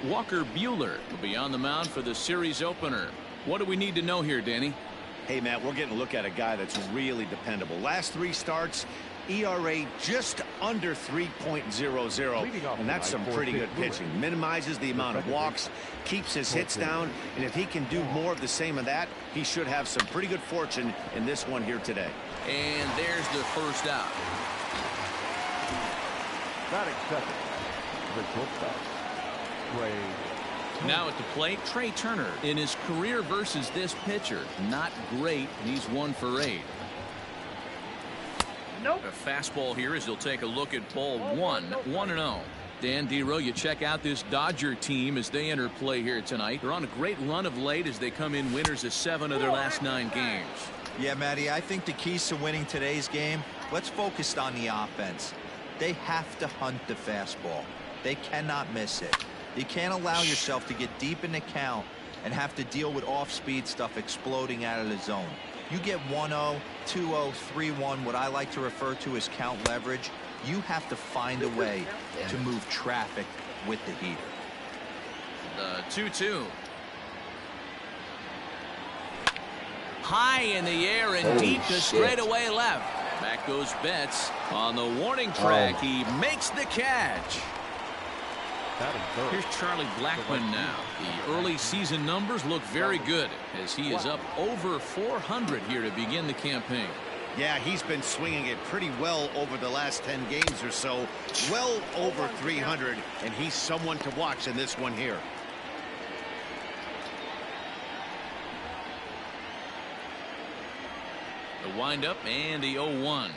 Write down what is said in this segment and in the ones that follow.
Walker Buehler will be on the mound for the series opener. What do we need to know here, Danny? Hey, Matt, we're getting a look at a guy that's really dependable. Last 3 starts, ERA just under 3.00, and that's some pretty good pitching. Minimizes the amount of walks, keeps his hits down, and if he can do more of the same of that, he should have some pretty good fortune in this one here today. And there's the first out. Not accepted. The shortstop, Trey. Now at the plate, Trey Turner. In his career versus this pitcher, not great. He's 1 for 8. Nope. A fastball here as he'll take a look at ball 1, 1-0. Dan Dero, you check out this Dodger team as they enter play here tonight. They're on a great run of late as they come in winners of 7 of their last 9 games. Yeah, Matty, I think the keys to winning today's game, let's focus on the offense. They have to hunt the fastball. They cannot miss it. You can't allow yourself to get deep in the count and have to deal with off-speed stuff exploding out of the zone. You get 1-0, 2-0, 3-1, what I like to refer to as count leverage. You have to find a way to move traffic with the heater. The 2-2. High in the air and deep to straightaway left. Back goes Betts on the warning track. He makes the catch. Here's Charlie Blackmon now. The early season numbers look very good as he is up over 400 here to begin the campaign. Yeah, he's been swinging it pretty well over the last 10 games or so. Well over 300, and he's someone to watch in this one here. The windup and the 0-1.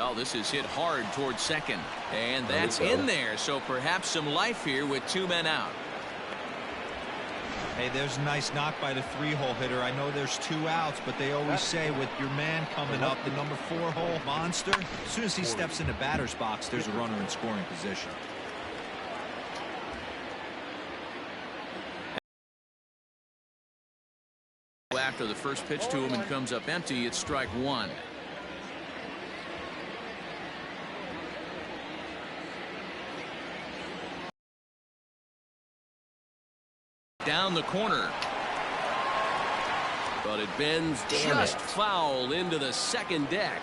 Oh, this is hit hard towards second, and that's in there, so perhaps some life here with 2 men out. Hey, there's a nice knock by the 3-hole hitter. I know there's 2 outs, but they always say with your man coming up, the number 4-hole monster, as soon as he steps in the batter's box, there's a runner in scoring position. After the first pitch to him and comes up empty, it's strike 1. Down the corner, but it bends just foul into the second deck.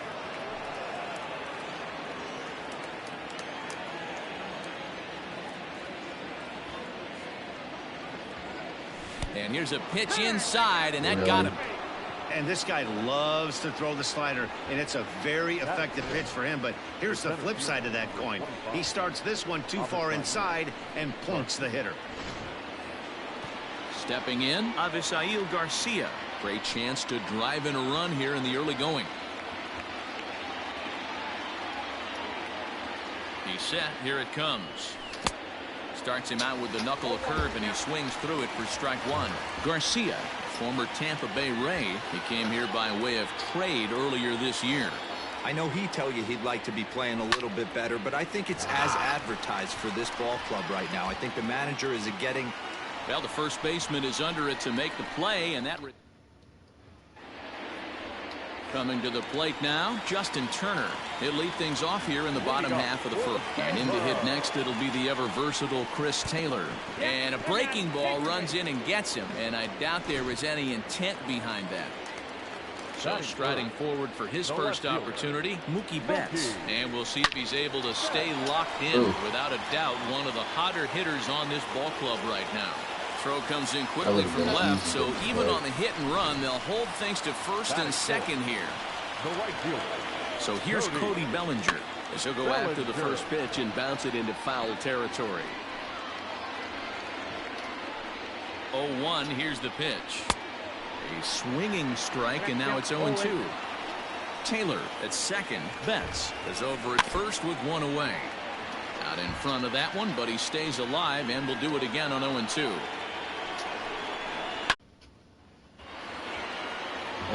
And here's a pitch inside, and that got him. And this guy loves to throw the slider, and it's a very effective pitch for him. But here's the flip side of that coin. He starts this one too far inside and plunks the hitter. Stepping in, Avisail Garcia. Great chance to drive in a run here in the early going. He's set. Here it comes. Starts him out with the knuckle curve, and he swings through it for strike 1. Garcia, former Tampa Bay Ray. He came here by way of trade earlier this year. I know he'd tell you he'd like to be playing a little bit better, but I think it's as advertised for this ball club right now. I think the manager is getting... Well, the first baseman is under it to make the play, and that... Coming to the plate now, Justin Turner. He'll lead things off here in the bottom half of the first. And in to hit next, it'll be the ever-versatile Chris Taylor. And a breaking ball runs in and gets him, and I doubt there was any intent behind that. So striding forward for his first opportunity, Mookie Betts. And we'll see if he's able to stay locked in. Without a doubt, one of the hotter hitters on this ball club right now. Throw comes in quickly from left, so even on the hit and run, they'll hold things to first and second here. So here's Cody Bellinger as he'll go after the first pitch and bounce it into foul territory. 0-1, here's the pitch. A swinging strike, and now it's 0-2. Taylor at second. Betts is over at first with 1 away. Out in front of that one, but he stays alive and will do it again on 0-2.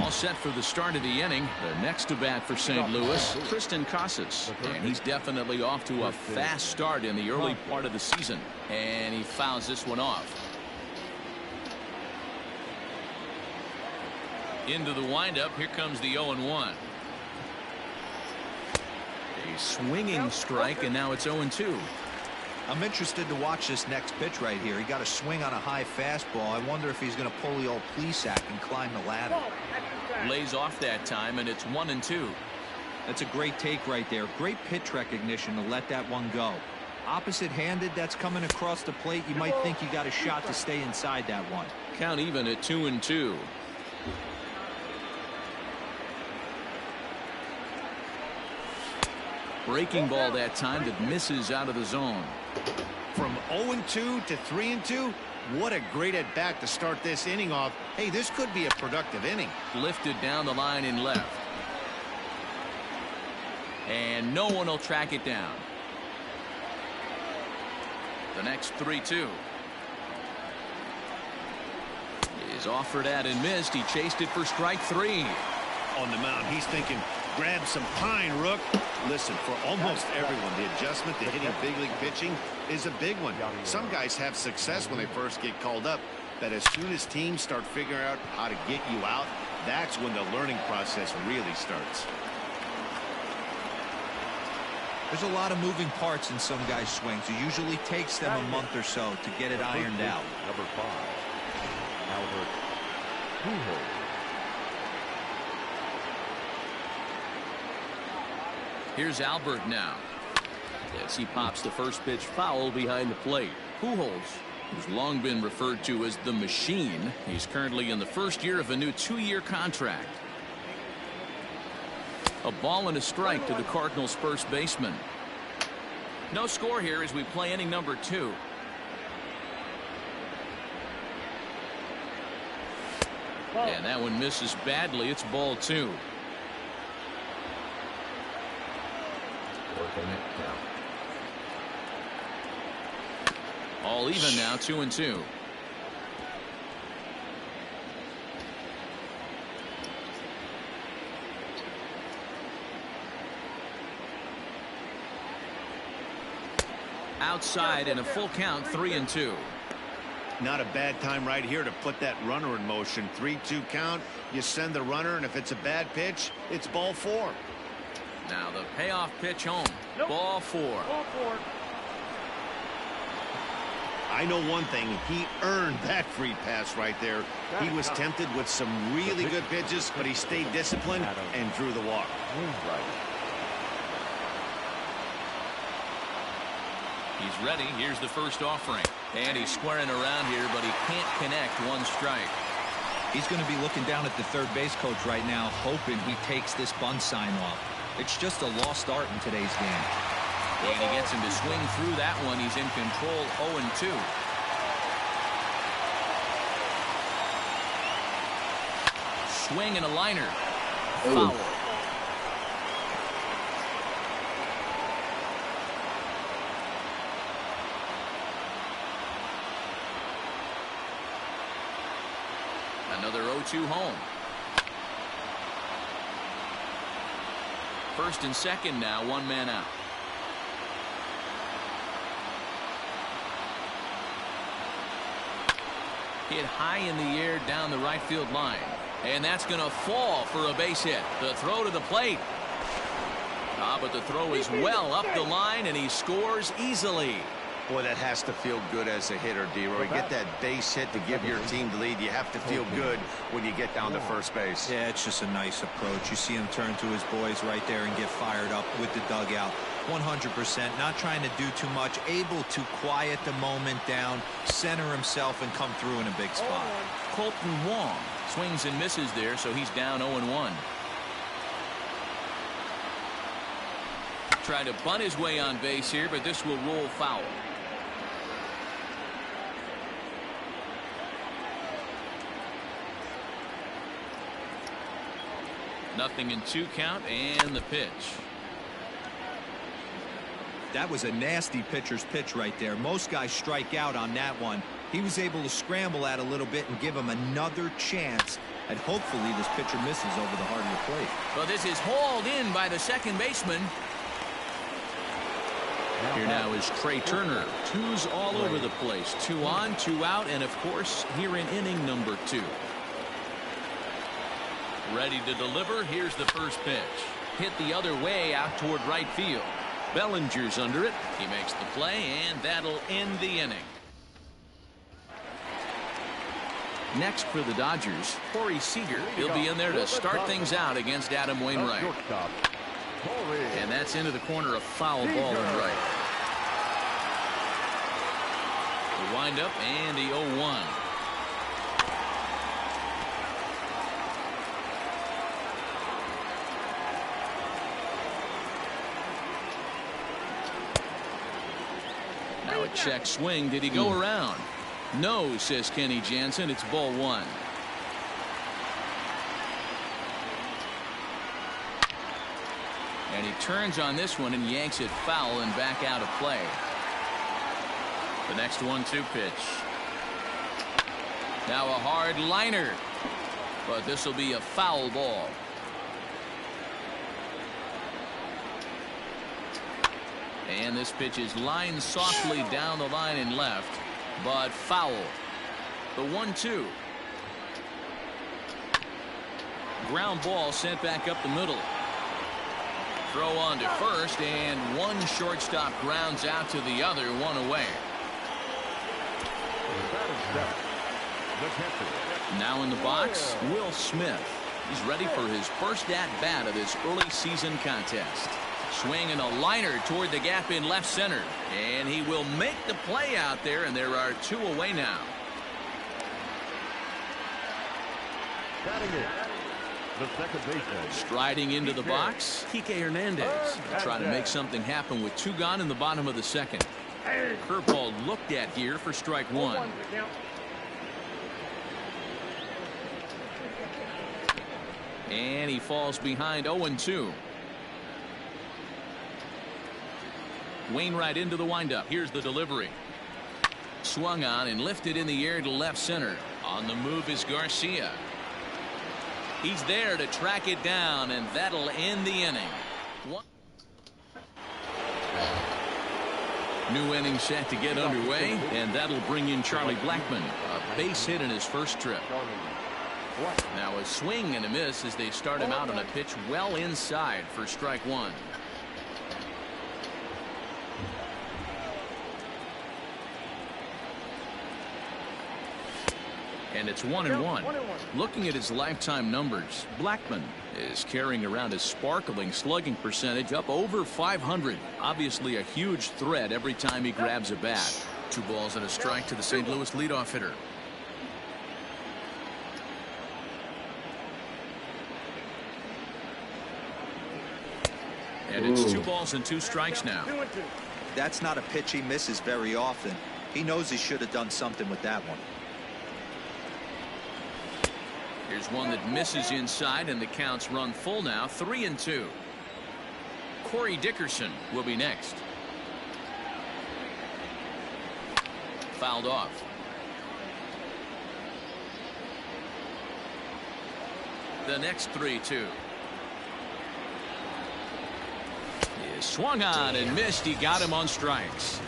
All set for the start of the inning. The next to bat for St. Louis, Tristan Casas. And he's definitely off to a fast start in the early part of the season. And he fouls this one off. Into the windup. Here comes the 0-1. A swinging strike, and now it's 0-2. I'm interested to watch this next pitch right here. He got a swing on a high fastball. I wonder if he's going to pull the old Plesac and climb the ladder. Lays off that time, and it's 1-2. That's a great take right there. Great pitch recognition to let that one go. Opposite-handed, that's coming across the plate. You might think you got a shot to stay inside that one. Count even at 2-2. Breaking ball that time that misses out of the zone. From 0-2 to 3-2, what a great at bat to start this inning off. Hey, this could be a productive inning. Lifted down the line in left. And no one will track it down. The next 3-2 is offered at and missed. He chased it for strike 3. On the mound, he's thinking, grab some pine, Rook. Listen, for almost everyone, the adjustment to hitting big league pitching is a big one. Some guys have success when they first get called up, but as soon as teams start figuring out how to get you out, that's when the learning process really starts. There's a lot of moving parts in some guys' swings. It usually takes them a month or so to get it ironed out. Number 5, Albert Pujols. Here's Albert now. As he pops the first pitch foul behind the plate. Pujols, who's long been referred to as the machine. He's currently in the first year of a new 2-year contract. A ball and a strike to the Cardinals' first baseman. No score here as we play inning number 2. And that one misses badly. It's ball 2. All even now, 2-2. Outside and a full count, 3-2. Not a bad time right here to put that runner in motion. 3-2 count. You send the runner, and if it's a bad pitch, it's ball 4. Now the payoff pitch home. Ball 4. I know one thing. He earned that free pass right there. He was tempted with some really good pitches, but he stayed disciplined and drew the walk. He's ready. Here's the first offering. And he's squaring around here, but he can't connect. 1 strike. He's going to be looking down at the third base coach right now, hoping he takes this bunt sign off. It's just a lost art in today's game. And he gets him to swing through that one. He's in control, 0-2. Swing and a liner. Foul. Another 0-2 home. First and second now, 1 man out. Hit high in the air down the right field line. And that's going to fall for a base hit. The throw to the plate. But the throw is well up the line, and he scores easily. Boy, that has to feel good as a hitter, D-Roy. Get that base hit to give your team the lead. You have to feel good when you get down to first base. Yeah, it's just a nice approach. You see him turn to his boys right there and get fired up with the dugout. 100%, not trying to do too much, able to quiet the moment down, center himself, and come through in a big spot. Colton Wong swings and misses there, so he's down 0-1. Trying to bunt his way on base here, but this will roll foul. Nothing in 2 count, and the pitch. That was a nasty pitcher's pitch right there. Most guys strike out on that one. He was able to scramble at a little bit and give him another chance. And hopefully this pitcher misses over the heart of the plate. Well, this is hauled in by the second baseman. Here now is Trey Turner. 2s all over the place. 2 on, 2 out, and of course here in inning number 2. Ready to deliver. Here's the first pitch. Hit the other way out toward right field. Bellinger's under it. He makes the play, and that'll end the inning. Next for the Dodgers, Corey Seager. He'll be in there to start things out against Adam Wainwright. And that's into the corner, a foul ball in right. The windup and the 0-1. Now a check swing. Did he go around? No, says Kenny Jansen. It's ball one. And he turns on this one and yanks it foul and back out of play. The next 1-2 pitch. Now a hard liner. But this will be a foul ball. And this pitch is lined softly down the line and left, but foul. The 1-2. Ground ball sent back up the middle. Throw on to first, and one shortstop grounds out to the other, one away. Now in the box, Will Smith. He's ready for his first at-bat of this early season contest. Swinging a liner toward the gap in left center. And he will make the play out there, and there are two away now. The second baseman. Striding into the box, Kike Hernandez. Trying to make something happen with two gone in the bottom of the second. Curveball looked at here for strike one. And he falls behind 0-2. Wainwright into the windup. Here's the delivery. Swung on and lifted in the air to left center. On the move is Garcia. He's there to track it down, and that'll end the inning. New inning set to get underway, and that'll bring in Charlie Blackmon. A base hit in his first trip. Now a swing and a miss as they start him out on a pitch well inside for strike one. And it's 1-1. Looking at his lifetime numbers, Blackmon is carrying around a sparkling slugging percentage up over 500. Obviously a huge threat every time he grabs a bat. 2 balls and a strike to the St. Louis leadoff hitter. And it's 2 balls and 2 strikes now. That's not a pitch he misses very often. He knows he should have done something with that one. Here's one that misses inside, and the counts run full now, 3-2. Corey Dickerson will be next. Fouled off. The next 3-2. He is swung on and missed. He got him on strikes.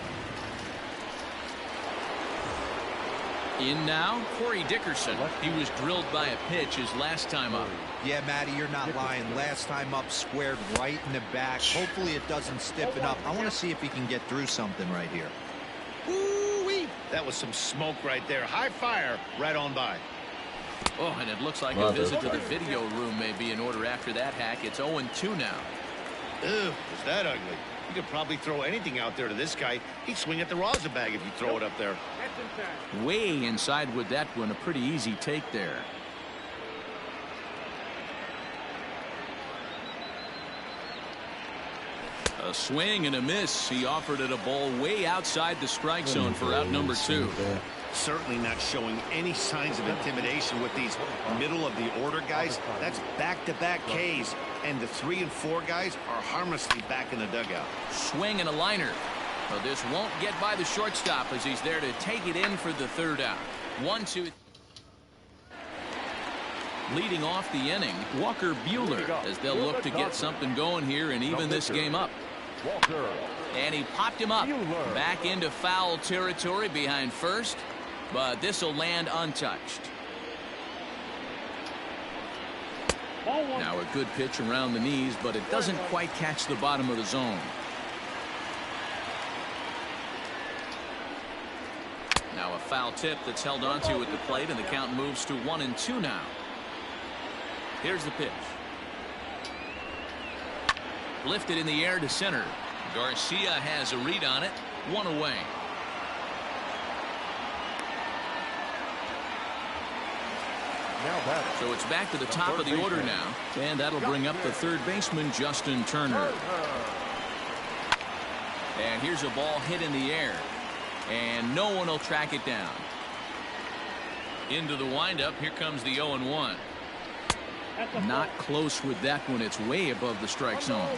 In now, Corey Dickerson. He was drilled by a pitch his last time up. Yeah, Matty, you're not lying. Last time up, squared right in the back. Hopefully it doesn't stiffen up. I want to see if he can get through something right here. Woo-wee. That was some smoke right there. High fire right on by. Oh, and it looks like a visit to the video room may be in order after that hack. It's 0-2 now. Ew, is that ugly? You could probably throw anything out there to this guy. He'd swing at the rosin bag if you throw it up there. Way inside with that one. A pretty easy take there. A swing and a miss. He offered it a ball way outside the strike zone for out number 2. Certainly not showing any signs of intimidation with these middle of the order guys. That's back-to-back Ks, and the 3 and 4 guys are harmlessly back in the dugout. Swing and a liner. But this won't get by the shortstop as he's there to take it in for the 3rd out. 1-2. Leading off the inning, Walker Buehler, as they'll look to get something going here and even this game up. And he popped him up back into foul territory behind first, but this will land untouched. Now a good pitch around the knees, but it doesn't quite catch the bottom of the zone. Now a foul tip that's held onto at the plate, and the count moves to 1-2 now. Here's the pitch. Lifted in the air to center. Garcia has a read on it. One away. So it's back to the top of the order now, and that'll bring up the third baseman, Justin Turner. And here's a ball hit in the air, and no one will track it down. Into the windup. Here comes the 0-1. Not close with that one. It's way above the strike zone.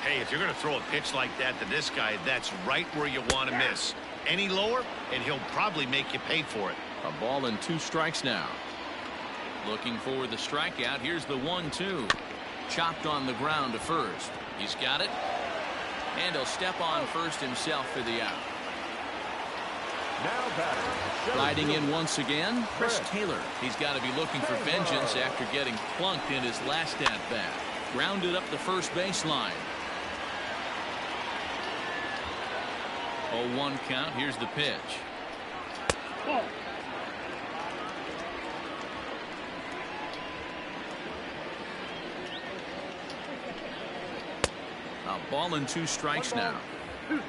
Hey, if you're going to throw a pitch like that to this guy, that's right where you want to miss. Any lower, and he'll probably make you pay for it. A ball and 2 strikes now. Looking for the strikeout. Here's the 1-2. Chopped on the ground to first. He's got it. And he'll step on first himself for the out. Riding in once again, Chris Taylor. He's got to be looking for vengeance after getting plunked in his last at-bat. Grounded up the first baseline. 0-1 count. Here's the pitch. A ball and 2 strikes now.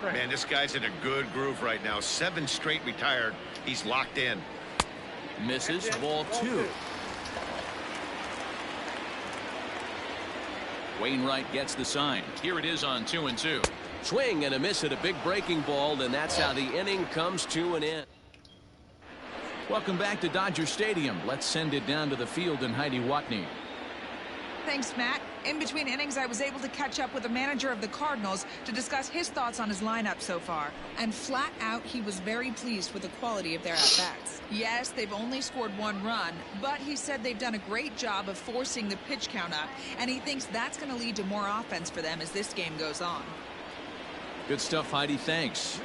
Man, this guy's in a good groove right now. 7 straight retired. He's locked in. Misses. Ball 2. Wainwright gets the sign. Here it is on 2-2. Swing and a miss at a big breaking ball, and that's how the inning comes to an end. Welcome back to Dodger Stadium. Let's send it down to the field and Heidi Watney. Thanks, Matt. In between innings, I was able to catch up with the manager of the Cardinals to discuss his thoughts on his lineup so far. And flat out, he was very pleased with the quality of their at-bats. Yes, they've only scored 1 run, but he said they've done a great job of forcing the pitch count up, and he thinks that's going to lead to more offense for them as this game goes on. Good stuff, Heidi. Thanks.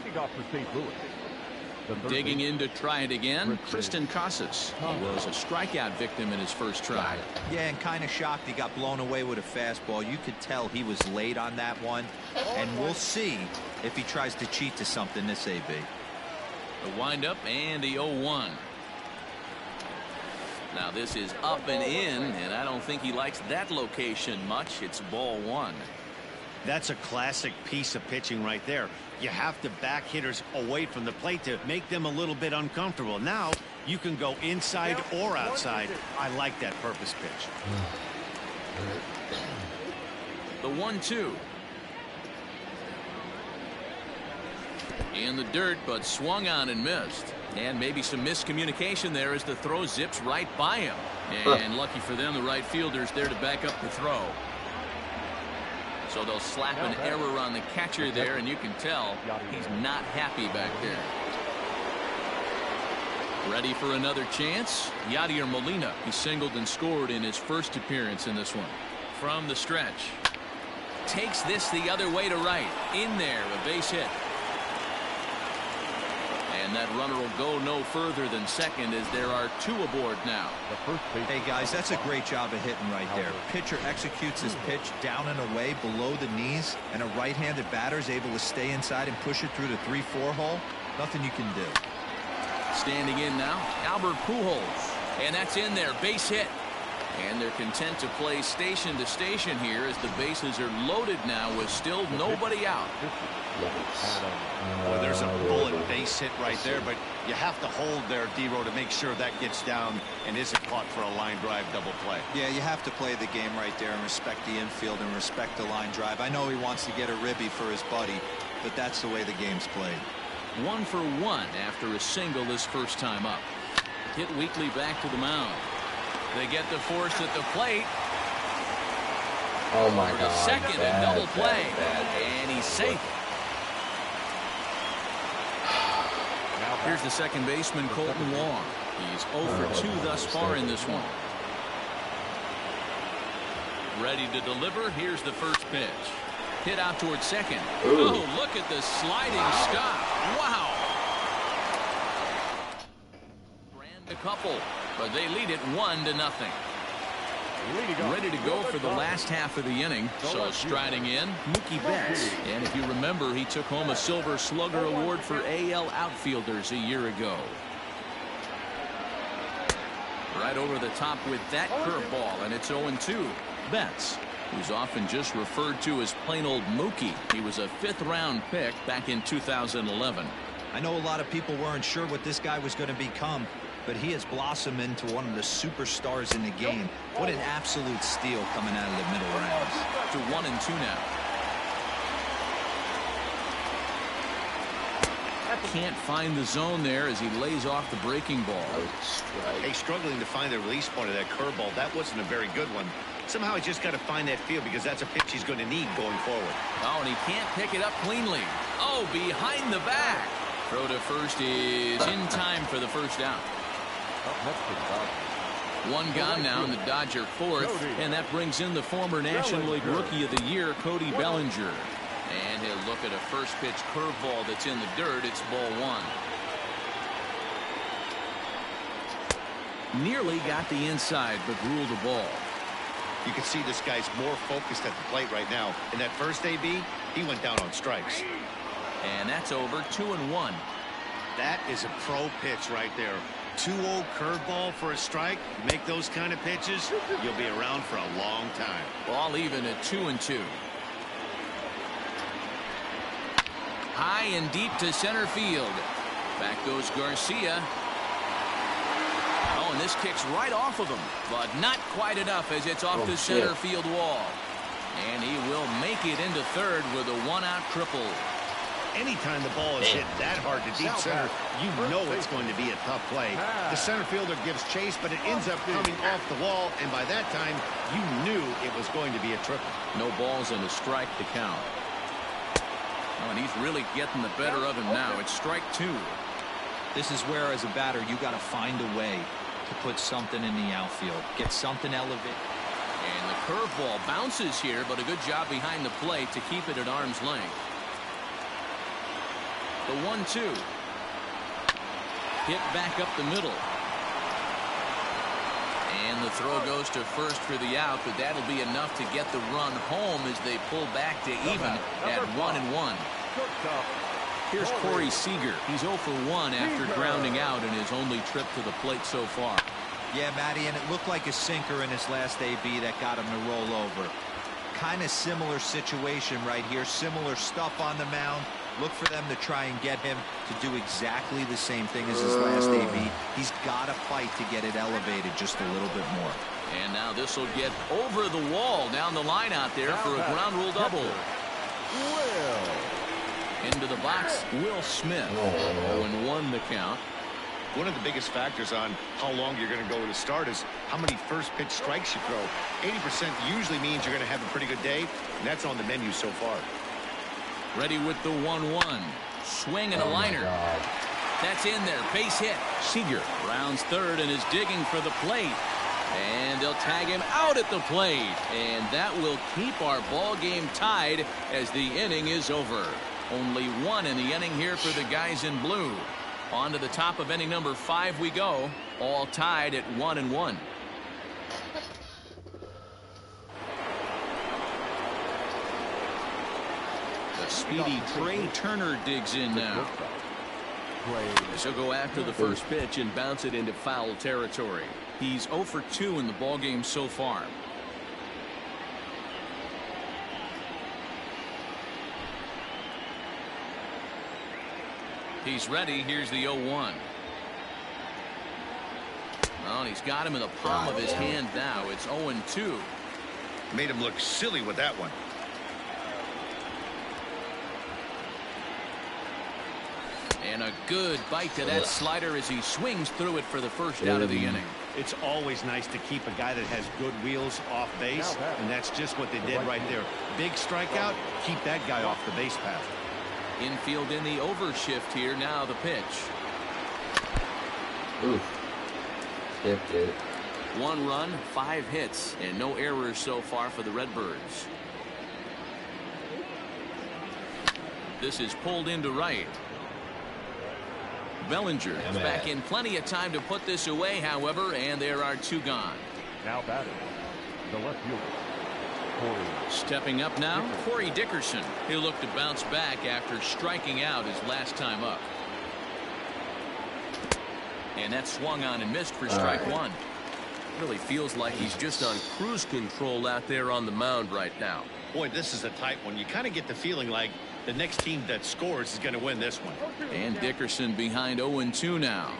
Digging in to try it again, Kristen Casas. He was a strikeout victim in his first try. Yeah, and kind of shocked he got blown away with a fastball. You could tell he was late on that one, and we'll see if he tries to cheat to something this AB. The windup and the 0-1. Now this is up and in, and I don't think he likes that location much. It's ball 1. That's a classic piece of pitching right there. You have to back hitters away from the plate to make them a little bit uncomfortable. Now you can go inside or outside. I like that purpose pitch. The 1-2. In the dirt, but swung on and missed. And maybe some miscommunication there as the throw zips right by him. And lucky for them, the right fielder's there to back up the throw. So they'll slap an error on the catcher there, and you can tell he's not happy back there. Ready for another chance? Yadier Molina. He singled and scored in his first appearance in this one. From the stretch. Takes this the other way to right. In there, a base hit. And that runner will go no further than second as there are 2 aboard now. Hey, guys, that's a great job of hitting right there. Pitcher executes his pitch down and away below the knees, and a right-handed batter is able to stay inside and push it through the 3-4 hole. Nothing you can do. Standing in now, Albert Pujols. And that's in there, base hit. And they're content to play station to station here as the bases are loaded now with still nobody out. Boy, there's a bullet base hit right there, but you have to hold there, D-Row, to make sure that gets down and isn't caught for a line drive double play. Yeah, you have to play the game right there and respect the infield and respect the line drive. I know he wants to get a ribby for his buddy, but that's the way the game's played. 1 for 1 after a single his first time up. Hit weakly back to the mound. They get the force at the plate. Oh my God. Second and double play. And he's safe. Here's the second baseman, Colton Wong. He's 0 for 2 thus far in this one. Ready to deliver. Here's the first pitch. Hit out towards second. Ooh. Oh, look at the sliding stop. Wow. Grand a couple, but they lead it 1-0. Ready to go for the last half of the inning. So striding in, Mookie Betts. And if you remember, he took home a Silver Slugger Award for AL outfielders a year ago. Right over the top with that curveball, and it's 0-2. Betts, who's often just referred to as plain old Mookie. He was a 5th-round pick back in 2011. I know a lot of people weren't sure what this guy was going to become, but he has blossomed into one of the superstars in the game. What an absolute steal coming out of the middle rounds. To 1-2 now. Can't find the zone there as he lays off the breaking ball. Hey, struggling to find the release point of that curveball. That wasn't a very good one. Somehow he's just got to find that feel because that's a pitch he's going to need going forward. Oh, and he can't pick it up cleanly. Oh, behind the back. Throw to first is in time for the first out. One gone now in the Dodger 4th, and that brings in the former National League Rookie of the Year, Cody Bellinger. And he'll look at a first pitch curveball that's in the dirt. It's ball 1. Nearly got the inside, but ruled the ball. You can see this guy's more focused at the plate right now. In that first AB, he went down on strikes. And that's over. 2-1. That is a pro pitch right there. 2-0 curveball for a strike. Make those kind of pitches, you'll be around for a long time. Ball even at 2-2. High and deep to center field. Back goes Garcia. Oh, and this kicks right off of him, but not quite enough as it's off the center field wall. And he will make it into third with a 1-out triple. Anytime the ball is hit that hard to deep center, you know it's going to be a tough play. The center fielder gives chase, but it ends up coming off the wall, and by that time, you knew it was going to be a triple. No balls and a strike to count. Oh, and he's really getting the better of him now. It's strike 2. This is where, as a batter, you got to find a way to put something in the outfield. Get something elevated. And the curveball bounces here, but a good job behind the plate to keep it at arm's length. The 1-2. Hit back up the middle. And the throw goes to first for the out, but that'll be enough to get the run home as they pull back to even at 1-1. Here's Corey Seager. He's 0 for 1 after grounding out in his only trip to the plate so far. Yeah, Matty, and it looked like a sinker in his last AB that got him to roll over. Kind of similar situation right here. Similar stuff on the mound. Look for them to try and get him to do exactly the same thing as his last AB. He's got to fight to get it elevated just a little bit more. And now this will get over the wall down the line out there for a ground rule double. Into the box, Will Smith. 0-1 the count. One of the biggest factors on how long you're going to go to start is how many first pitch strikes you throw. 80% usually means you're going to have a pretty good day, and that's on the menu so far. Ready with the 1-1. Swing and a liner. That's in there. Base hit. Seager rounds third and is digging for the plate. And they'll tag him out at the plate. And that will keep our ball game tied as the inning is over. Only 1 in the inning here for the guys in blue. On to the top of inning number 5 we go. All tied at 1-1. Speedy Trey Turner digs in now. So go after the first pitch and bounce it into foul territory. He's 0 for 2 in the ballgame so far. He's ready. Here's the 0-1. Well, he's got him in the palm of his hand now. It's 0-2. Made him look silly with that one. And a good bite to that slider as he swings through it for the first out of the inning. It's always nice to keep a guy that has good wheels off base, and that's just what they did right there. Big strikeout, keep that guy off the base path. Infield in the overshift here. Now the pitch. Tipped it. 1 run, 5 hits, and no errors so far for the Redbirds. This is pulled into right. Bellinger is back in plenty of time to put this away, however, and there are 2 gone. Now batting. The left fielder, Corey. Stepping up now, Corey Dickerson. He'll look to bounce back after striking out his last time up. And that swung on and missed for strike one. Really feels like he's just on cruise control out there on the mound right now. Boy, this is a tight one. You kind of get the feeling like the next team that scores is going to win this one. And Dickerson behind 0-2 now.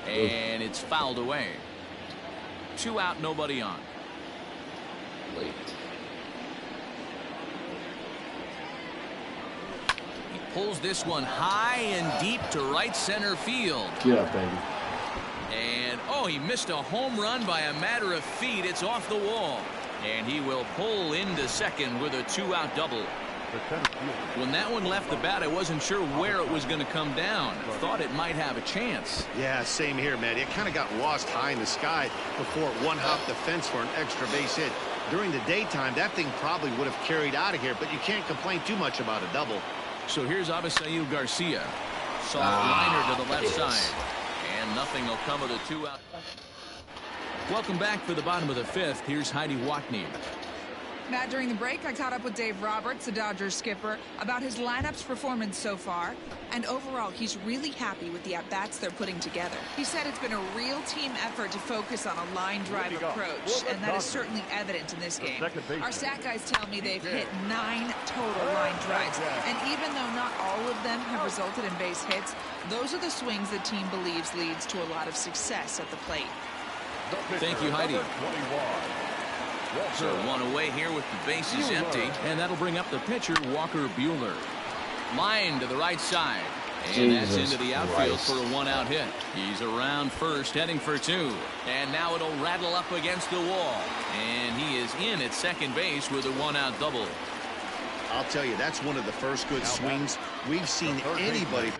And it's fouled away. 2 out, nobody on. Late. He pulls this one high and deep to right center field. Yeah, baby. And oh, he missed a home run by a matter of feet. It's off the wall. And he will pull into second with a 2-out double. When that one left the bat, I wasn't sure where it was going to come down. Thought it might have a chance. Yeah, same here, man. It kind of got lost high in the sky before it one-hopped the fence for an extra base hit. During the daytime, that thing probably would have carried out of here, but you can't complain too much about a double. So here's Abisail Garcia. Soft liner to the left side. And nothing will come of the 2-out. Welcome back for the bottom of the 5th. Here's Heidi Watney. Matt, during the break, I caught up with Dave Roberts, the Dodgers skipper, about his lineup's performance so far. And overall, he's really happy with the at-bats they're putting together. He said it's been a real team effort to focus on a line drive approach, and that is certainly evident in this game. Our stat guys tell me they've hit 9 total line drives. And even though not all of them have resulted in base hits, those are the swings the team believes leads to a lot of success at the plate. Thank you, Heidi. So 1 away here with the bases empty, and that'll bring up the pitcher, Walker Buehler. Line to the right side, and that's into the outfield for a 1-out hit. He's around first, heading for 2, and now it'll rattle up against the wall, and he is in at second base with a 1-out double. I'll tell you, that's one of the first good swings we've seen anybody.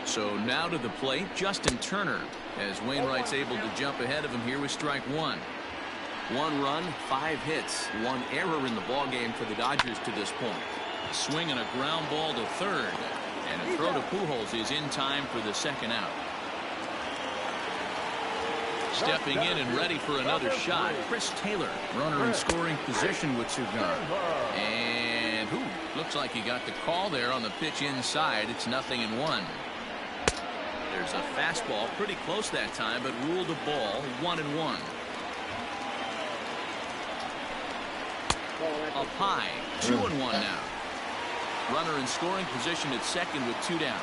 So now to the plate, Justin Turner, as Wainwright's able to jump ahead of him here with strike 1. 1 run, 5 hits, 1 error in the ballgame for the Dodgers to this point. A swing and a ground ball to third, and a throw to Pujols is in time for the 2nd out. Stepping in and ready for another shot, Chris Taylor, runner in scoring position with Cigar. And looks like he got the call there on the pitch inside. It's 0-1. There's a fastball pretty close that time, but ruled a ball, 1-1. Up high, 2-1 now. Runner in scoring position at second with 2 down.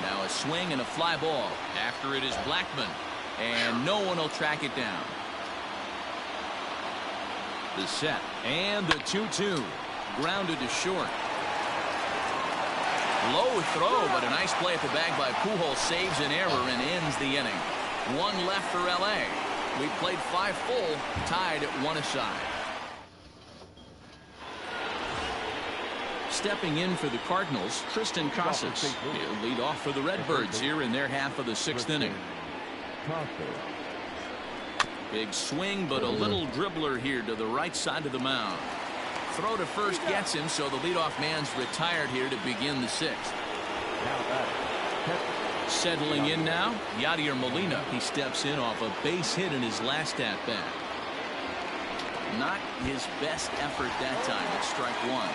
Now a swing and a fly ball. After it is Blackman, and no one will track it down. The set and the 2-2. Grounded to short. Low throw, but a nice play at the bag by Pujols, saves an error and ends the inning. 1 left for LA. We played 5 full, tied at 1 aside. Stepping in for the Cardinals, Tristan Casas. He'll lead off for the Redbirds here in their half of the 6th inning. Big swing, but a little dribbler here to the right side of the mound. Throw to first gets him, so the leadoff man's retired here to begin the 6th. Settling in now, Yadier Molina. He steps in off a base hit in his last at-bat. Not his best effort that time at strike 1.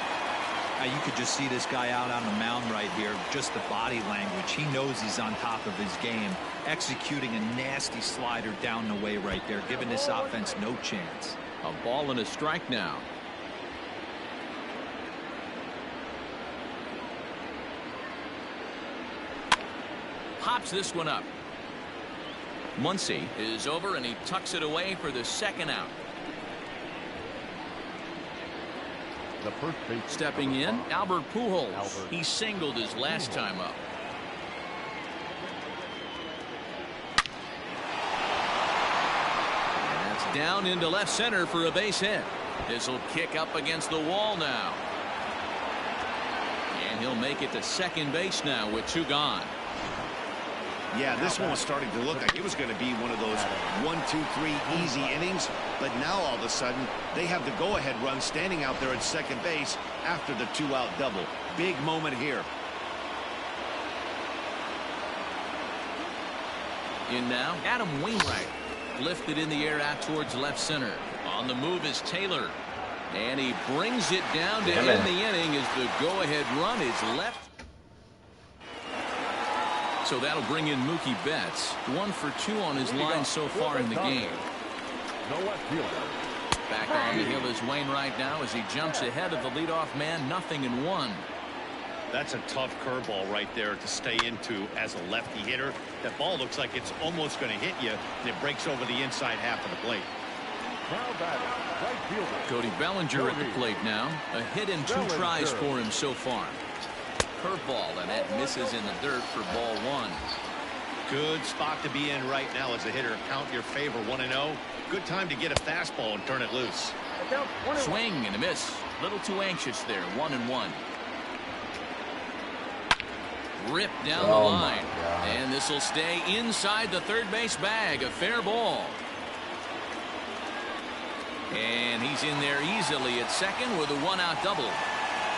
You could just see this guy out on the mound right here. Just the body language. He knows he's on top of his game. Executing a nasty slider down the way right there, giving this offense no chance. A ball and a strike now. Pops this one up. Muncy is over, and he tucks it away for the 2nd out. The first base. Stepping in, Albert Pujols. He singled his last time up. And that's down into left center for a base hit. This will kick up against the wall now. And he'll make it to second base now with 2 gone. Yeah, this one was starting to look like it was going to be one of those 1, 2, 3 easy innings. But now all of a sudden they have the go-ahead run standing out there at second base after the 2-out double. Big moment here. In now, Adam Wainwright. Lifted in the air out towards left center. On the move is Taylor. And he brings it down to end the inning as the go-ahead run is left. So that'll bring in Mookie Betts. 1 for 2 on his line so far in the game. Back on the hill is Wainwright now as he jumps ahead of the leadoff man. 0-1. That's a tough curveball right there to stay into as a lefty hitter. That ball looks like it's almost going to hit you, and it breaks over the inside half of the plate. Cody Bellinger at the plate now. A hit and 2 tries for him so far. Curveball, and that misses in the dirt for ball 1. Good spot to be in right now as a hitter. Count your favor 1-0. Good time to get a fastball and turn it loose. Swing and a miss. Little too anxious there. 1-1. Ripped down the line. And this will stay inside the third base bag. A fair ball. And he's in there easily at second with a 1-out double.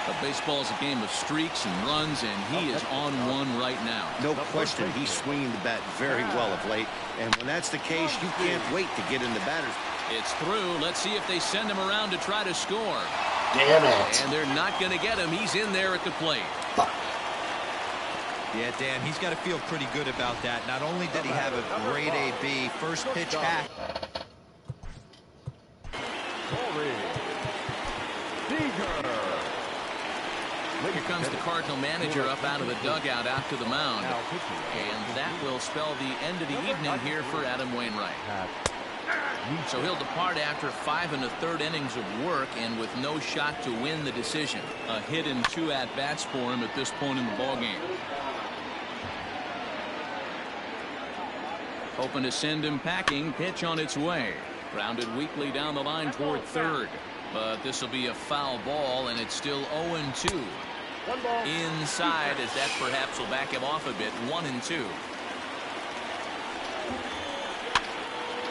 But baseball is a game of streaks and runs, and he is on one right now. No question, he's swinging the bat very well of late. And when that's the case, you can't wait to get in the batters. It's through. Let's see if they send him around to try to score. Damn it. And they're not going to get him. He's in there at the plate. Yeah, Dan, he's got to feel pretty good about that. Not only did he have a great AB, first pitch hack. Here comes the Cardinal manager up out of the dugout out to the mound. And that will spell the end of the evening here for Adam Wainwright. So he'll depart after 5 1/3 innings of work and with no shot to win the decision. A hit and 2 at-bats for him at this point in the ballgame. Hoping to send him packing. Pitch on its way. Grounded weakly down the line toward third. But this will be a foul ball, and it's still 0-2. Inside, as that perhaps will back him off a bit. 1-2.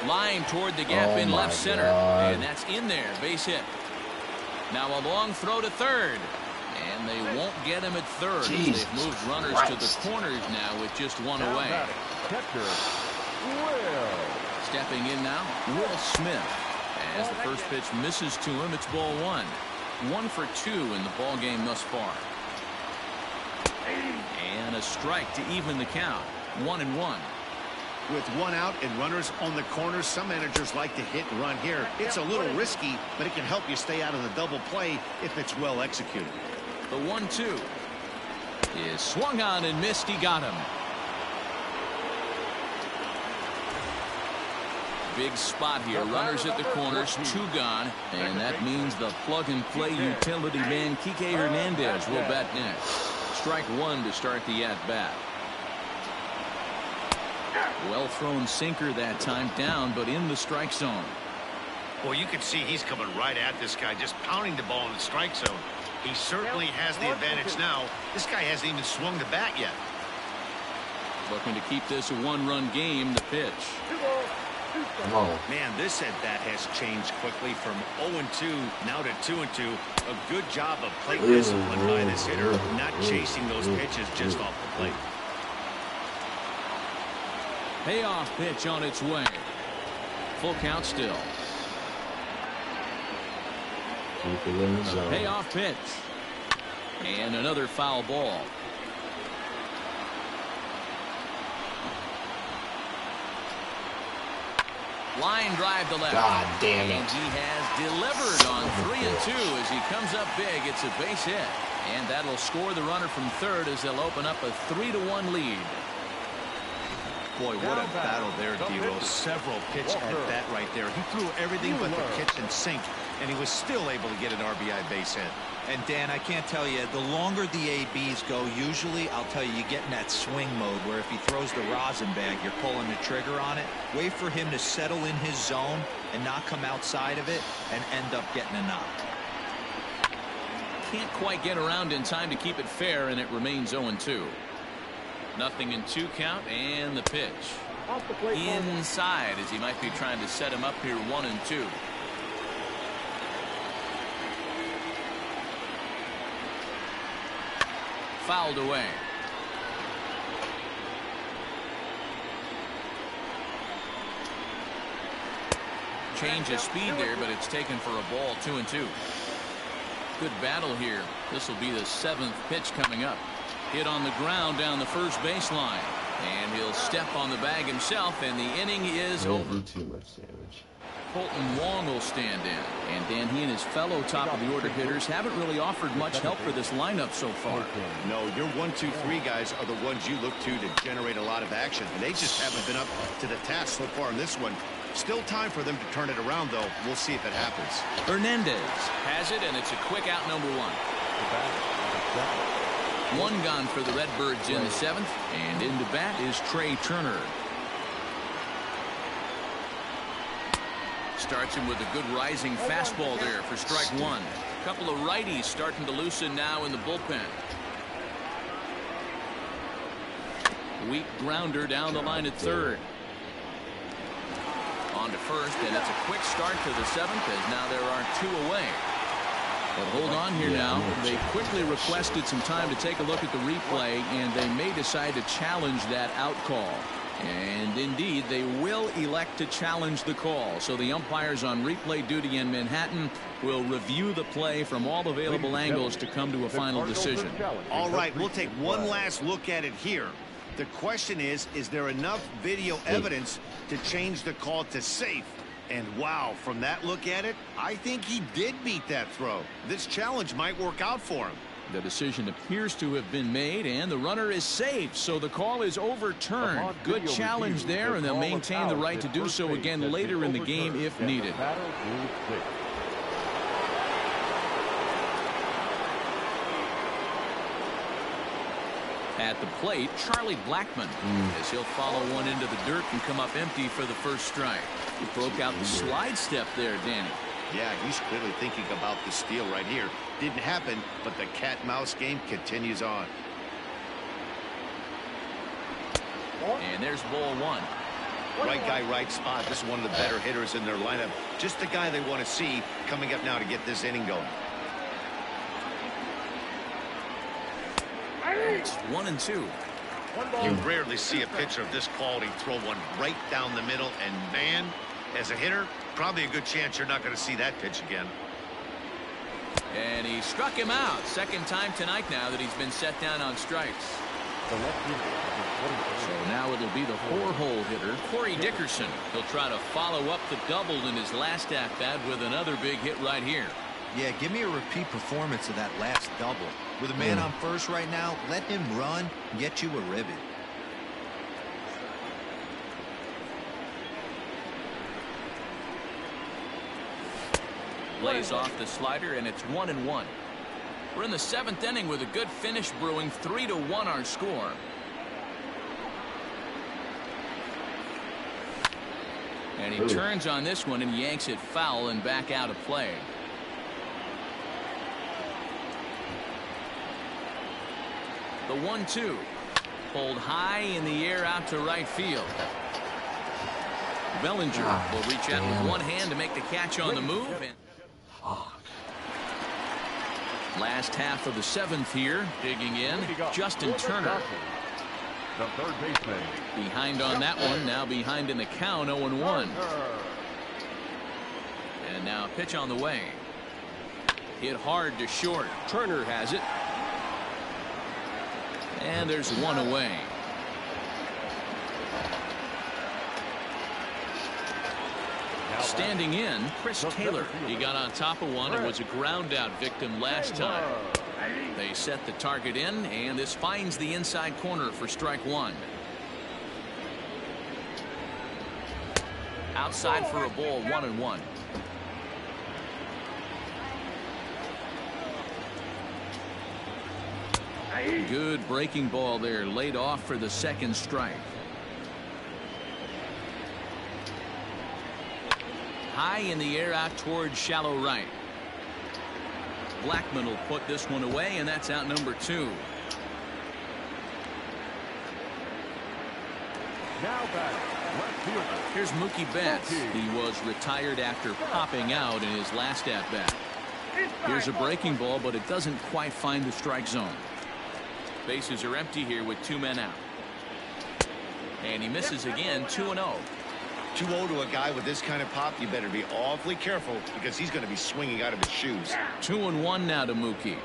Line toward the gap in left center. And that's in there. Base hit. Now a long throw to third. And they won't get him at third. They've moved runners to the corners now with just 1 away. Stepping in now, Will Smith. As the first pitch misses to him, it's ball 1. 1 for 2 in the ball game thus far. And a strike to even the count. 1-1. With 1 out and runners on the corners, some managers like to hit and run here. It's a little risky, but it can help you stay out of the double play if it's well executed. The 1-2 is swung on and missed. He got him. Big spot here. Runners at the corners, 2 gone. And that means the plug-and-play utility man, Kike Hernandez, will bat next. Strike 1 to start the at-bat. Well-thrown sinker that time, down, but in the strike zone. Well, you can see he's coming right at this guy, just pounding the ball in the strike zone. He certainly has the advantage now. This guy hasn't even swung the bat yet. Looking to keep this a 1-run game. The pitch. Man, this at-bat has changed quickly from 0-2 now to 2-2. A good job of plate discipline by this hitter, not chasing those pitches just off the plate. Payoff pitch on its way. Full count still. Payoff pitch. And another foul ball. Line drive to left. God damn it. And he has delivered on 3-2 as he comes up big. It's a base hit. And that'll score the runner from third as they'll open up a 3-1 lead. Boy, what a battle there, D-Roll. Several pitch at bat right there. He threw everything but the kitchen sink, and he was still able to get an RBI base hit. And Dan, I can't tell you, the longer the ABs go, usually, I'll tell you, you get in that swing mode where if he throws the rosin bag, you're pulling the trigger on it. Wait for him to settle in his zone and not come outside of it and end up getting a knock. Can't quite get around in time to keep it fair, and it remains 0-2. Nothing in 2 count, and the pitch. Inside, as he might be trying to set him up here 1-2. Fouled away. Change of speed there, but it's taken for a ball. 2-2. Good battle here. This will be the 7th pitch coming up. Hit on the ground down the first baseline, and he'll step on the bag himself, and the inning is over. Too much damage. Colton Wong will stand in, and Dan, he and his fellow top of the order hitters haven't really offered much help for this lineup so far. No, your 1, 2, 3 guys are the ones you look to generate a lot of action, and they just haven't been up to the task so far in this one. Still time for them to turn it around, though. We'll see if it happens. Hernandez has it, and it's a quick out, number 1. 1 gone for the Redbirds in the 7th, and into bat is Trey Turner. Starts him with a good rising fastball there for strike 1. A couple of righties starting to loosen now in the bullpen. Weak grounder down the line at third. On to first, and it's a quick start to the 7th, as now there are 2 away. But hold on here now. They quickly requested some time to take a look at the replay, and they may decide to challenge that out call. And indeed, they will elect to challenge the call. So the umpires on replay duty in Manhattan will review the play from all available angles to come to a final decision. All right, we'll take one last look at it here. The question is there enough video evidence to change the call to safe? And wow, from that look at it, I think he did beat that throw. This challenge might work out for him. The decision appears to have been made, and the runner is safe, so the call is overturned. Good challenge there, and they'll maintain the right to do so again later in the game if needed. At the plate, Charlie Blackmon, as he'll follow one into the dirt and come up empty for the first strike. He broke out the slide step there, Danny. Yeah, he's clearly thinking about the steal right here. Didn't happen, but the cat-mouse game continues on. And there's ball 1. Right guy, right spot. This is one of the better hitters in their lineup. Just the guy they want to see coming up now to get this inning going. It's 1-2. You rarely see a pitcher of this quality throw one right down the middle, and man, as a hitter, probably a good chance you're not going to see that pitch again. And he struck him out. Second time tonight now that he's been set down on strikes. So now it'll be the 4-hole hitter, Corey Dickerson. He'll try to follow up the double in his last at-bat with another big hit right here. Yeah, give me a repeat performance of that last double. With a man on first right now, let him run and get you a ribbon. Lays off the slider, and it's 1-1. We're in the 7th inning with a good finish brewing. 3-1 our score. And he turns on this one and yanks it foul and back out of play. The 1-2 pulled high in the air out to right field. Bellinger will reach out with one hand to make the catch on the move. And last half of the 7th here, digging in, Justin Turner. The third baseman. Behind on that one, now behind in the count, 0-1. And now a pitch on the way. Hit hard to short. Turner has it. And there's one away. Standing in, Chris Taylor. He got on top of one and was a ground out victim last time. They set the target in, and this finds the inside corner for strike 1. Outside for a ball, 1-1. Good breaking ball there, laid off for the second strike. High in the air out towards shallow right. Blackman will put this one away, and that's out number 2. Now back, left fielder. Here's Mookie Betts. He was retired after popping out in his last at-bat. Here's a breaking ball, but it doesn't quite find the strike zone. Bases are empty here with 2 men out. And he misses again, 2-0. 2-0 to a guy with this kind of pop, you better be awfully careful because he's going to be swinging out of his shoes. 2-1 now to Mookie.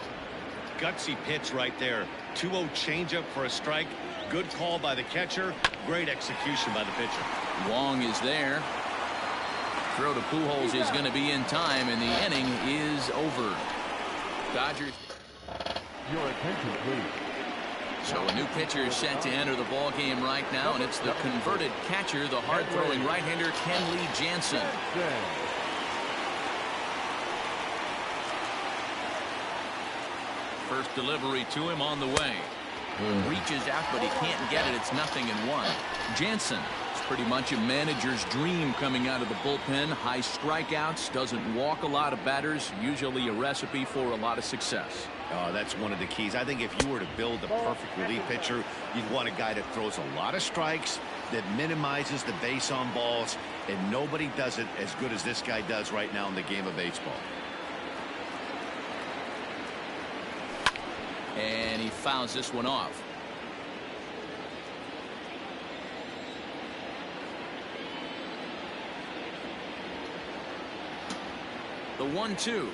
Gutsy pitch right there. 2-0 changeup for a strike. Good call by the catcher. Great execution by the pitcher. Wong is there. Throw to Pujols is going to be in time, and the inning is over. Dodgers. Your attention, please. So a new pitcher is set to enter the ball game right now, and it's the converted catcher, the hard-throwing right-hander Kenley Jansen. First delivery to him on the way. Reaches out, but he can't get it. It's 0-1. Jansen is pretty much a manager's dream coming out of the bullpen. High strikeouts, doesn't walk a lot of batters, usually a recipe for a lot of success. That's one of the keys. I think if you were to build a perfect relief pitcher, you'd want a guy that throws a lot of strikes, that minimizes the base on balls, and nobody does it as good as this guy does right now in the game of baseball. And he fouls this one off. The 1-2.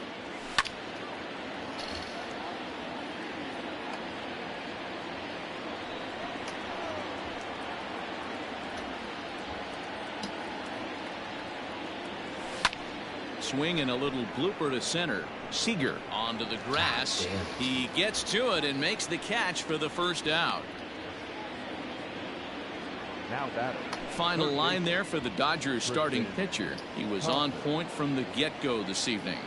Swing and a little blooper to center. Seager onto the grass. He gets to it and makes the catch for the first out. Now batter. Final line there for the Dodgers starting pitcher. He was on point from the get-go this evening.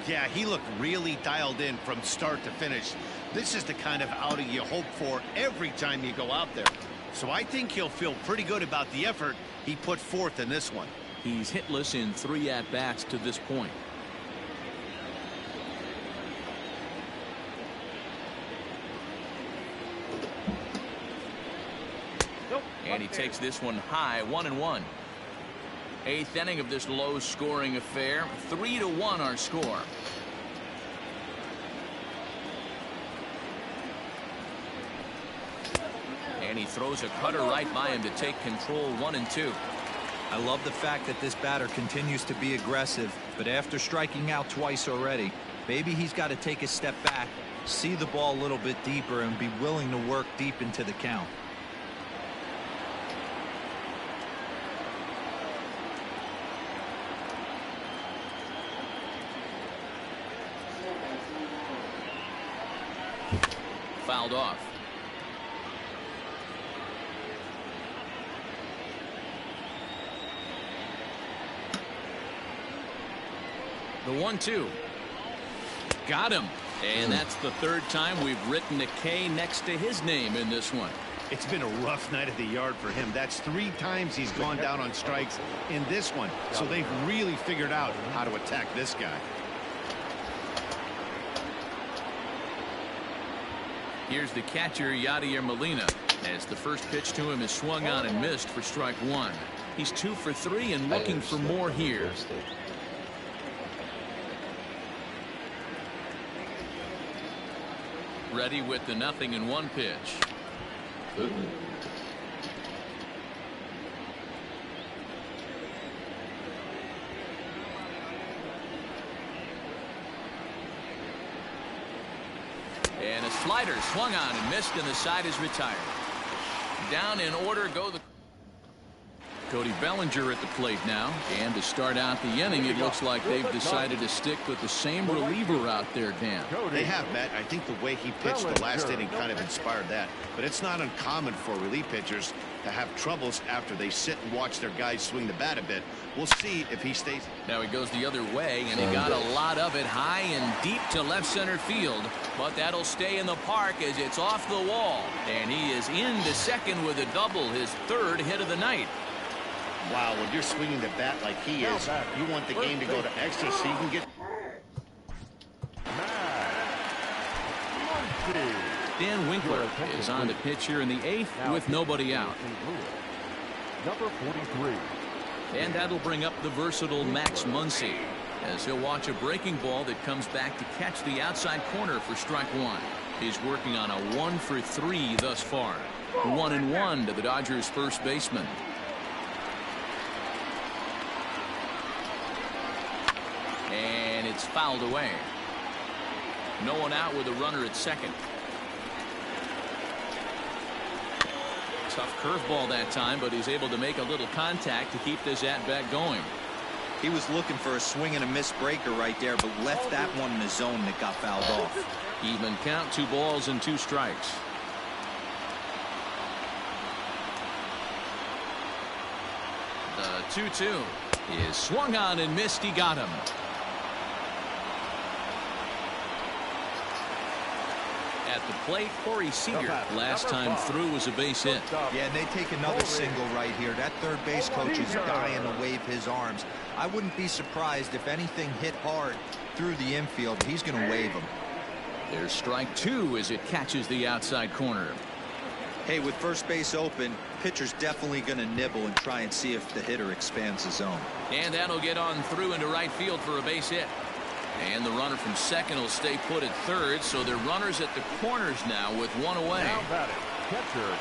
Yeah, he looked really dialed in from start to finish. This is the kind of outing you hope for every time you go out there. So I think he'll feel pretty good about the effort he put forth in this one. He's hitless in 3 at-bats to this point. And he takes this one high, 1-1. 8th inning of this low-scoring affair. 3-1 our score. And he throws a cutter right by him to take control, 1-2. I love the fact that this batter continues to be aggressive, but after striking out twice already, maybe he's got to take a step back, see the ball a little bit deeper, and be willing to work deep into the count. Fouled off. The 1-2. Got him. And that's the 3rd time we've written a K next to his name in this one. It's been a rough night at the yard for him. That's 3 times he's gone down on strikes in this one. So they've really figured out how to attack this guy. Here's the catcher, Yadier Molina, as the first pitch to him is swung on and missed for strike 1. He's 2 for 3 and looking for more here. Ready with the 0-1 pitch. And a slider swung on and missed, and the side is retired. Down in order go the Cody Bellinger at the plate now, and to start out the inning, it looks like they've decided to stick with the same reliever out there, Dan. They have, Matt. I think the way he pitched the last inning kind of inspired that. But it's not uncommon for relief pitchers to have troubles after they sit and watch their guys swing the bat a bit. We'll see if he stays. Now he goes the other way, and he got a lot of it high and deep to left center field. But that'll stay in the park as it's off the wall. And he is into second with a double, his third hit of the night. Wow, when you're swinging the bat like he is, you want the game to go to extra so you can get... Dan Winkler is on to pitch here in the 8th with nobody out. Number 43. And that'll bring up the versatile Max Muncy as he'll watch a breaking ball that comes back to catch the outside corner for strike one. He's working on a 1 for 3 thus far. 1-1 to the Dodgers first baseman. And it's fouled away. No one out with a runner at second. Tough curveball that time, but he's able to make a little contact to keep this at-bat going. He was looking for a swing and a miss breaker right there, but left that one in the zone that got fouled off. Even count, 2 balls and 2 strikes. The 2-2 is swung on and missed. He got him. At the plate, Corey Seager last time through was a base hit. Yeah, and they take another single right here. That third base coach is dying to wave his arms. I wouldn't be surprised if anything hit hard through the infield. He's going to wave them. There's strike 2 as it catches the outside corner. Hey, with first base open, pitcher's definitely going to nibble and try and see if the hitter expands the zone. And that'll get on through into right field for a base hit. And the runner from second will stay put at third, so they're runners at the corners now with 1 away. Now batting, catcher,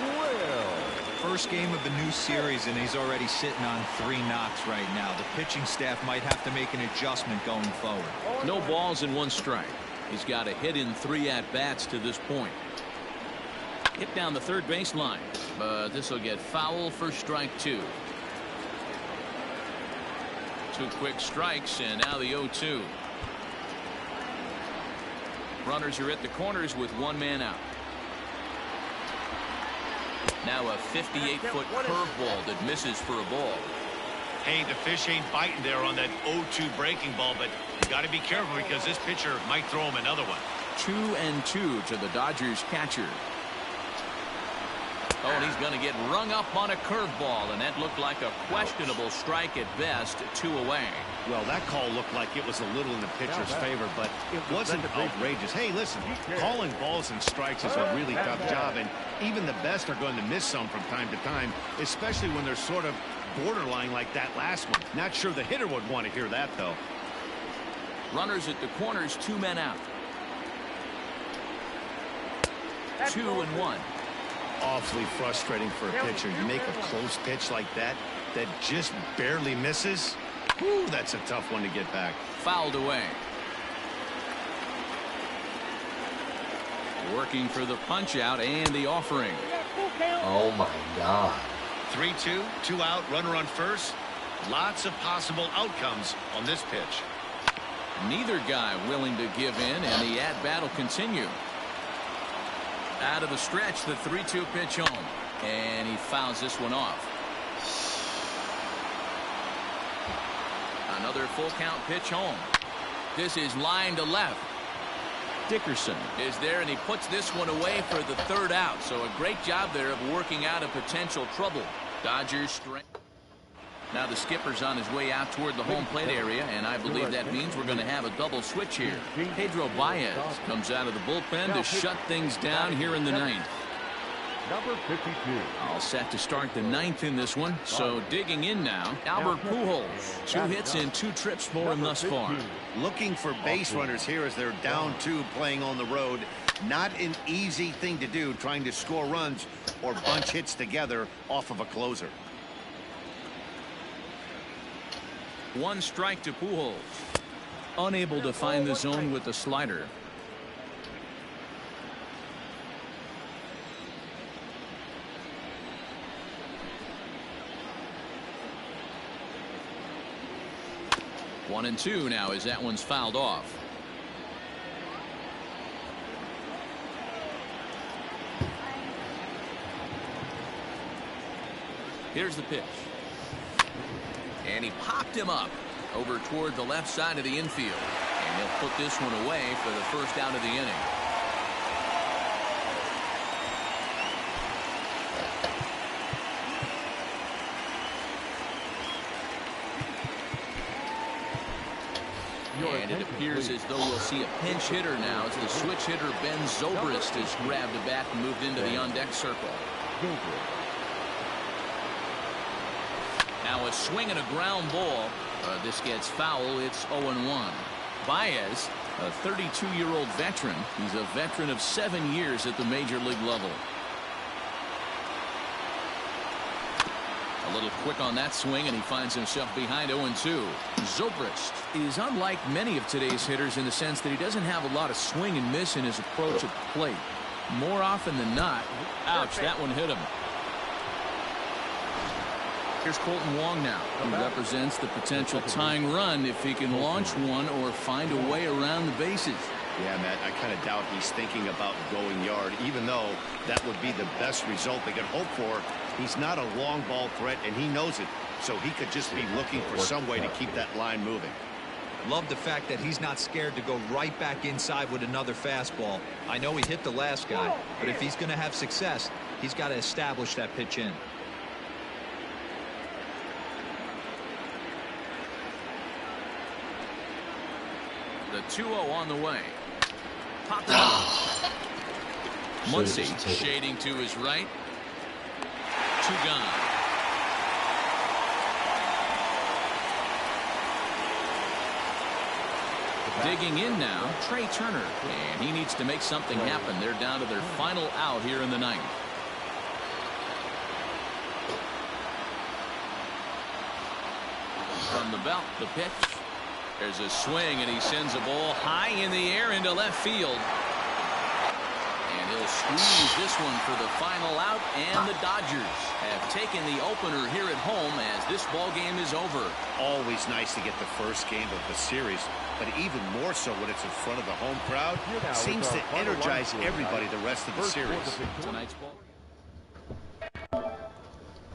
Will. First game of the new series, and he's already sitting on 3 knocks right now. The pitching staff might have to make an adjustment going forward. No balls and 1 strike. He's got a hit in 3 at-bats to this point. Hit down the third baseline, but this will get foul for strike 2. 2 quick strikes, and now the 0-2. Runners are at the corners with 1 man out. Now a 58-foot curveball that misses for a ball. Hey, the fish ain't biting there on that 0-2 breaking ball, but you got to be careful because this pitcher might throw him another one. 2-2 to the Dodgers catcher. Oh, and he's going to get rung up on a curveball, and that looked like a questionable strike at best. 2 away. Well, that call looked like it was a little in the pitcher's favor, but it wasn't outrageous. Hey, listen, calling balls and strikes is a really tough job, and even the best are going to miss some from time to time, especially when they're sort of borderline like that last one. Not sure the hitter would want to hear that, though. Runners at the corners, 2 men out. 2-1. Awfully frustrating for a pitcher. You make a close pitch like that just barely misses. Whew, that's a tough one to get back. Fouled away. Working for the punch out and the offering. Oh my God. 3-2, 2 out, runner on first. Lots of possible outcomes on this pitch. Neither guy willing to give in, and the at-bat will continue. Out of the stretch, the 3-2 pitch home, and he fouls this one off. Another full count pitch home. This is line to left. Dickerson is there, and he puts this one away for the 3rd out. So a great job there of working out a potential trouble. Dodgers strength. Now the skipper's on his way out toward the home plate area, and I believe that means we're going to have a double switch here. Pedro Baez comes out of the bullpen to shut things down here in the 9th. Number 52. All set to start the 9th in this one. So digging in now, Albert Pujols. 2 hits and 2 trips for him thus far. Looking for base runners here as they're down 2 playing on the road. Not an easy thing to do, trying to score runs or bunch hits together off of a closer. 1 strike to Pujols. Unable to find the zone with the slider. One and 2 now as that one's fouled off. Here's the pitch. And he popped him up over toward the left side of the infield. And he'll put this one away for the first out of the inning. And it appears as though we'll see a pinch hitter now as the switch hitter Ben Zobrist has grabbed a bat and moved into the on-deck circle. Now a swing and a ground ball. This gets foul. It's 0-1. Baez, a 32-year-old veteran. He's a veteran of 7 years at the major league level. A little quick on that swing, and he finds himself behind 0-2. Zobrist is unlike many of today's hitters in the sense that he doesn't have a lot of swing and miss in his approach at the plate. More often than not, ouch, that one hit him. Here's Colton Wong now. He represents the potential tying run if he can launch one or find a way around the bases. Yeah, Matt, I kind of doubt he's thinking about going yard, even though that would be the best result they could hope for. He's not a long ball threat, and he knows it, so he could just be looking for some way to keep that line moving. Love the fact that he's not scared to go right back inside with another fastball. I know he hit the last guy, but if he's going to have success, he's got to establish that pitch in. The 2-0 on the way. Popped up. Muncy shading to his right. 2 gone. Digging in now, Trey Turner. And he needs to make something happen. They're down to their final out here in the ninth. From the belt, the pitch. There's a swing, and he sends a ball high in the air into left field. And he'll squeeze this one for the final out, and the Dodgers have taken the opener here at home as this ball game is over. Always nice to get the first game of the series, but even more so when it's in front of the home crowd. Seems to energize everybody the rest of the series. Tonight's ball.